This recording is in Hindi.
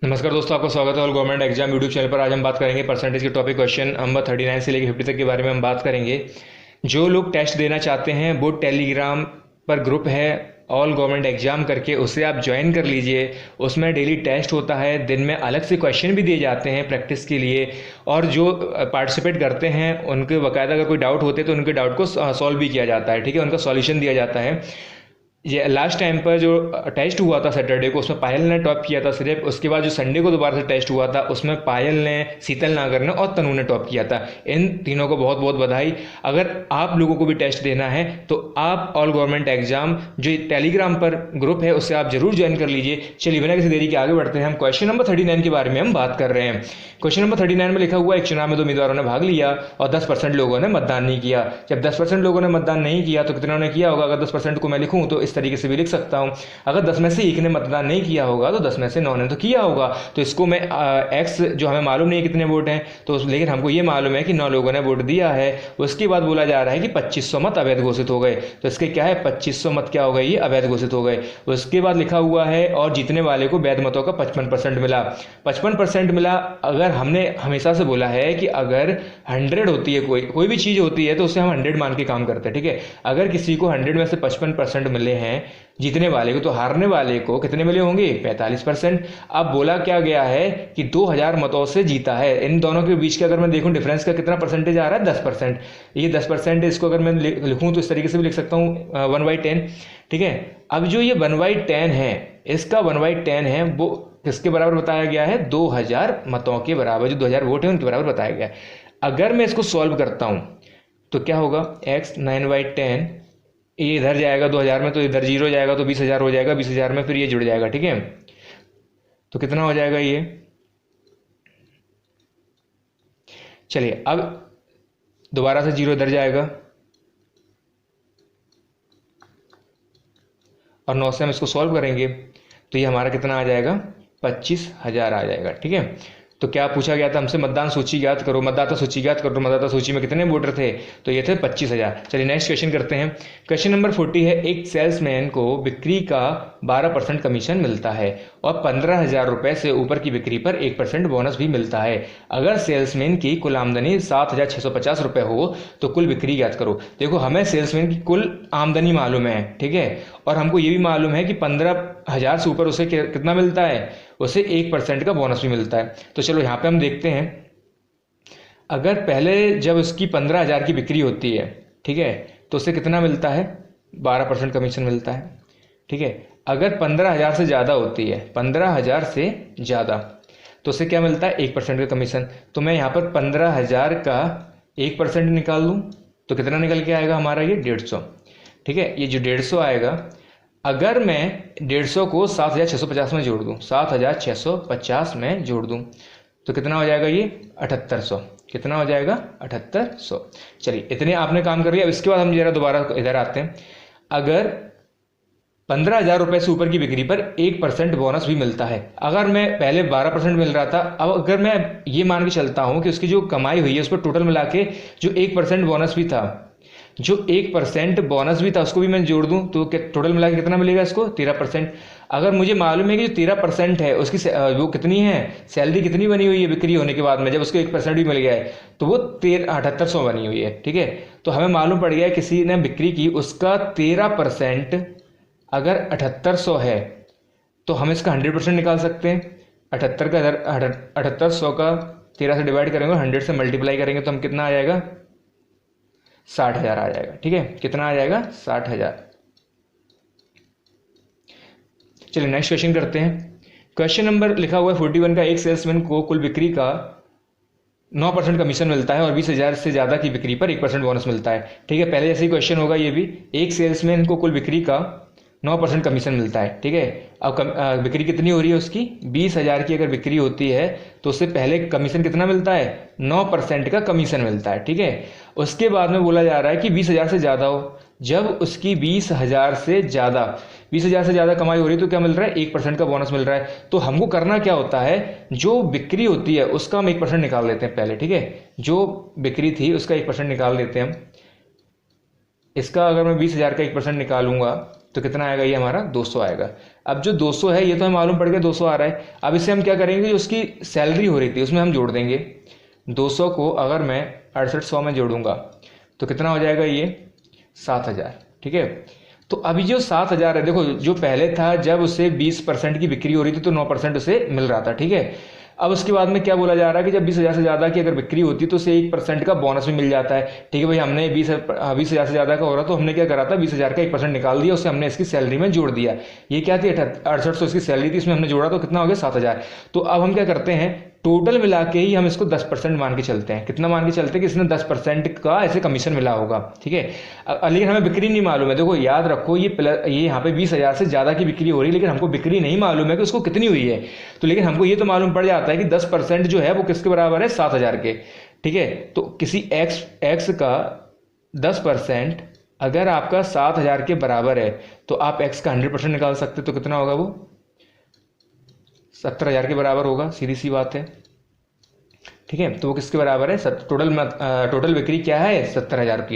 नमस्कार दोस्तों, आपका स्वागत है all government exam YouTube channel पर। आज हम बात करेंगे परसेंटेज के टॉपिक क्वेश्चन नंबर 39 से लेकर 50 तक के बारे में हम बात करेंगे। जो लोग टेस्ट देना चाहते हैं वो टेलीग्राम पर ग्रुप है ऑल गवर्नमेंट एग्जाम करके, उससे आप ज्वाइन कर लीजिए। उसमें डेली टेस्ट होता है, दिन में अलग से क्वेश्चन भी दिए जाते हैं प्रैक्टिस के लिए। और जो पार्टिसिपेट करते हैं उनके बाकायदा अगर कोई डाउट होते हैं तो उनके डाउट को सॉल्व भी किया जाता है, ठीक है, उनका सॉल्यूशन दिया जाता है। ये लास्ट टाइम पर जो टेस्ट हुआ था सैटरडे को, उसमें पायल ने टॉप किया था सिर्फ। उसके बाद जो संडे को दोबारा से टेस्ट हुआ था उसमें पायल ने, शीतल नागर ने और तनु ने टॉप किया था। इन तीनों को बहुत बहुत बधाई। अगर आप लोगों को भी टेस्ट देना है तो आप ऑल गवर्नमेंट एग्जाम जो टेलीग्राम पर ग्रुप है उससे आप जरूर ज्वाइन कर लीजिए। चलिए बिना किसी देरी के आगे बढ़ते हैं। हम क्वेश्चन नंबर 39 के बारे में हम बात कर रहे हैं। क्वेश्चन नंबर 39 में लिखा हुआ एक चुनाव में 2 उम्मीदवारों ने भाग लिया और 10% लोगों ने मतदान नहीं किया। जब 10% लोगों ने मतदान नहीं किया तो कितनों ने किया होगा? अगर 10% को मैं लिखूं तो इस तरीके से भी लिख सकता हूं। अगर 10 में से 1 ने मतदान नहीं किया होगा तो 10 में से 9 ने तो किया होगा। तो इसको मैं एक्स जो हमें मालूम नहीं है कितने वोट हैं, तो लेकिन हमको ये मालूम है कि 9 लोगों ने वोट दिया है। उसके बाद बोला जा रहा है कि 2500 मत अवैध घोषित हो गए। तो इसके क्या है, 2500 मत क्या हो गए, ये अवैध घोषित हो गए। उसके बाद लिखा हुआ है और जीतने वाले को वैध मतों का 55% मिला। 55% मिला। अगर हमने हमेशा से बोला है कि अगर 100 होती है, कोई भी चीज़ होती है तो उसे हम 100 मान के काम करते हैं, ठीक है। अगर किसी को 100 में से 55% मिले हैं जीतने वाले को, तो हारने वाले को कितने मिले होंगे? 45%। अब बोला क्या गया है कि 2000 मतों से जीता है। इन दोनों के बीच का अगर मैं देखूं डिफरेंस का कितना परसेंटेज आ रहा है, 10%। ये 10% इसको अगर मैं लिखूं तो इस तरीके से भी लिख सकता हूँ 1/10, ठीक है। अब जो ये 1/10 है, इसका 1/10 है वो किसके बराबर बताया गया है? 2000 मतों के बराबर, जो 2000 वोट है उनके बराबर बताया गया है। अगर मैं इसको सॉल्व करता हूं तो क्या होगा? x 9/10, ये इधर जाएगा 2000 में तो इधर 0 जाएगा तो 20,000 हो जाएगा। 20,000 में फिर ये जुड़ जाएगा, ठीक है। तो कितना हो जाएगा ये? चलिए अब दोबारा से 0 इधर जाएगा और 9 से हम इसको सॉल्व करेंगे तो ये हमारा कितना आ जाएगा? 25,000 आ जाएगा, ठीक है। तो क्या पूछा गया था हमसे? मतदान सूची ज्ञात करो, मतदाता सूची ज्ञात करो। मतदाता सूची में कितने वोटर थे? तो ये थे 25,000। चलिए नेक्स्ट क्वेश्चन करते हैं। क्वेश्चन नंबर 40 है, एक सेल्समैन को बिक्री का 12% कमीशन मिलता है और 15,000 रुपए से ऊपर की बिक्री पर 1% बोनस भी मिलता है। अगर सेल्समैन की कुल आमदनी 7,650 रुपए हो तो कुल बिक्री ज्ञात करो। देखो, हमें सेल्समैन की कुल आमदनी मालूम है, ठीक है, और हमको ये भी मालूम है कि 15,000 से ऊपर उसे कितना मिलता है? उसे 1% का बोनस भी मिलता है। तो चलो यहाँ पे हम देखते हैं। अगर पहले जब उसकी 15,000 की बिक्री होती है, ठीक है, तो उसे कितना मिलता है? 12% कमीशन मिलता है, ठीक है। अगर 15,000 से ज़्यादा होती है, 15,000 से ज़्यादा, तो उसे क्या मिलता है? 1% का कमीशन। तो मैं यहाँ पर 15,000 का 1% निकाल लूँ तो कितना निकल के आएगा हमारा? ये 150, ठीक है। ये जो 150 आएगा, अगर मैं 150 को 7,650 में जोड़ दूं, 7,650 में जोड़ दूं तो कितना हो जाएगा? ये 7,800। कितना हो जाएगा? 7,800। चलिए इतने आपने काम कर लिया। अब इसके बाद हम जरा दोबारा इधर आते हैं। अगर 15,000 रुपये से ऊपर की बिक्री पर 1% बोनस भी मिलता है। अगर मैं पहले 12% मिल रहा था, अब अगर मैं ये मान के चलता हूँ कि उसकी जो कमाई हुई है उस पर टोटल मिला के जो 1% बोनस भी था, जो 1% बोनस भी था उसको भी मैं जोड़ दूं तो टोटल मिला के कितना मिलेगा इसको? 13%। अगर मुझे मालूम है कि जो 13% है उसकी वो कितनी है, सैलरी कितनी बनी हुई है बिक्री होने के बाद में, जब उसको 1% भी मिल गया है तो वो 7,800 बनी हुई है, ठीक है। तो हमें मालूम पड़ गया है किसी ने बिक्री की, उसका 13% अगर 7,800 है तो हम इसका 100% निकाल सकते हैं। 7,800 का 13 से डिवाइड करेंगे, 100 से मल्टीप्लाई करेंगे तो हम कितना आ जाएगा? 60,000 आ जाएगा, ठीक है। कितना आ जाएगा? 60,000। चलिए नेक्स्ट क्वेश्चन करते हैं। क्वेश्चन नंबर लिखा हुआ है 41 का, एक सेल्समैन को कुल बिक्री का 9% कमीशन मिलता है और 20,000 से ज़्यादा की बिक्री पर 1% बोनस मिलता है, ठीक है। पहले जैसे ही क्वेश्चन होगा ये भी, एक सेल्समैन को कुल बिक्री का 9% कमीशन मिलता है, ठीक है। अब बिक्री कितनी हो रही है उसकी? 20,000 की अगर बिक्री होती है तो उससे पहले कमीशन कितना मिलता है? 9% का कमीशन मिलता है, ठीक है। उसके बाद में बोला जा रहा है कि 20,000 से ज़्यादा हो। जब उसकी 20,000 से ज़्यादा कमाई हो रही है तो क्या मिल रहा है? 1% का बोनस मिल रहा है। तो हमको करना क्या होता है, जो बिक्री होती है उसका हम 1% निकाल लेते हैं पहले, ठीक है। जो बिक्री थी उसका 1% निकाल लेते हैं हम। इसका अगर मैं 20,000 का 1% निकालूंगा तो कितना आएगा, ये हमारा 200 आएगा। अब जो 200 है ये तो हमें मालूम पड़ गया 200 आ रहा है। अब इसे हम क्या करेंगे, जो उसकी सैलरी हो रही थी उसमें हम जोड़ देंगे। 200 को अगर मैं 6800 में जोड़ूंगा तो कितना हो जाएगा, ये 7000। ठीक है, तो अभी जो 7000 है, देखो जो पहले था जब उसे 20% की बिक्री हो रही थी तो 9% उसे मिल रहा था। ठीक है, अब उसके बाद में क्या बोला जा रहा है कि जब 20,000 से ज़्यादा की अगर बिक्री होती है तो उसे 1% का बोनस भी मिल जाता है। ठीक है भाई, हमने 20,000 से ज़्यादा का हो रहा तो हमने क्या करा था, 20,000 का 1% निकाल दिया, उसे हमने इसकी सैलरी में जोड़ दिया। ये क्या थी, 6800 इसकी सैलरी थी, इसमें हमने जोड़ा तो कितना हो गया, 7000। तो अब हम क्या करते हैं, टोटल मिला के ही हम इसको 10% मान के चलते हैं। कितना मान के चलते हैं कि इसने 10% का ऐसे कमीशन मिला होगा। ठीक है, लेकिन हमें बिक्री नहीं मालूम है। देखो याद रखो, ये यहाँ पे 20,000 से ज़्यादा की बिक्री हो रही है, लेकिन हमको बिक्री नहीं मालूम है कि उसको कितनी हुई है। तो लेकिन हमको ये तो मालूम पड़ जाता है कि 10% जो है वो किसके बराबर है, 7000 के। ठीक है, तो किसी एक्स का 10% अगर आपका 7000 के बराबर है तो आप एक्स का 100% निकाल सकते, तो कितना होगा, वो 70,000 के बराबर होगा, सीधी सी बात है। ठीक है, तो वो किसके बराबर है, टोटल बिक्री क्या है, 70,000 की।